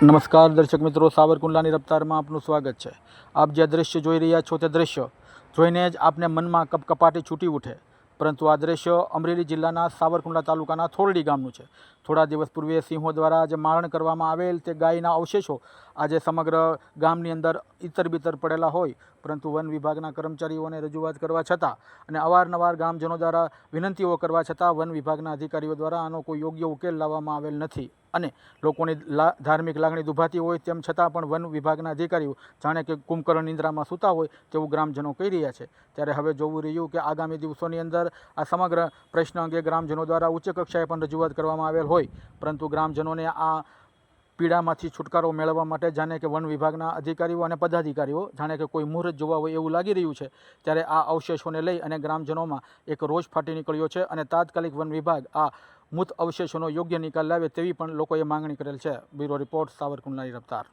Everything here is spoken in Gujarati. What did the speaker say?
નમસ્કાર દર્શક મિત્રો, સાવરકુંડલાની રફતારમાં આપનું સ્વાગત છે। આપ જે દૃશ્ય જોઈ રહ્યા છો તે દૃશ્ય જોઈને જ આપને મનમાં કપકપાટી છૂટી ઉઠે, પરંતુ આ દૃશ્ય અમરેલી જિલ્લાના સાવરકુંડલા તાલુકાના થોરડી ગામનું છે। થોડા દિવસ પૂર્વે સિંહો દ્વારા જે મારણ કરવામાં આવેલ તે ગાયના અવશેષો આજે સમગ્ર ગામની અંદર ઇતર બિતર પડેલા હોય, પરંતુ વન વિભાગના કર્મચારીઓને રજૂઆત કરવા છતાં અને અવારનવાર ગામજનો દ્વારા વિનંતીઓ કરવા છતાં વન વિભાગના અધિકારીઓ દ્વારા આનો કોઈ યોગ્ય ઉકેલ લાવવામાં આવેલ નથી અને લોકોની ધાર્મિક લાગણી દુભાતી હોય તેમ છતાં પણ વન વિભાગના અધિકારીઓ જાણે કે કુંભકર્ણ નિંદ્રામાં સૂતા હોય તેવું ગ્રામજનો કહી રહ્યા છે। ત્યારે હવે જોવું રહ્યું કે આગામી દિવસોની અંદર આ સમગ્ર પ્રશ્ન અંગે ગ્રામજનો દ્વારા ઉચ્ચ કક્ષાએ પણ રજૂઆત કરવામાં આવેલ હોય, પરંતુ ગ્રામજનોને આ પીડામાંથી છુટકારો મેળવવા માટે જાણે કે વન વિભાગના અધિકારીઓ અને પદાધિકારીઓ જાણે કે કોઈ મુહૂર્ત જોવા હોય એવું લાગી રહ્યું છે। ત્યારે આ અવશેષોને લઈ અને ગ્રામજનોમાં એક રોષ ફાટી નીકળ્યો છે અને તાત્કાલિક વન વિભાગ આ મૃત અવશેષોનો યોગ્ય નિકાલ લાવે તેવી પણ લોકોએ માંગણી કરેલ છે। Bureau report, સાવરકુંડલાની રફતાર।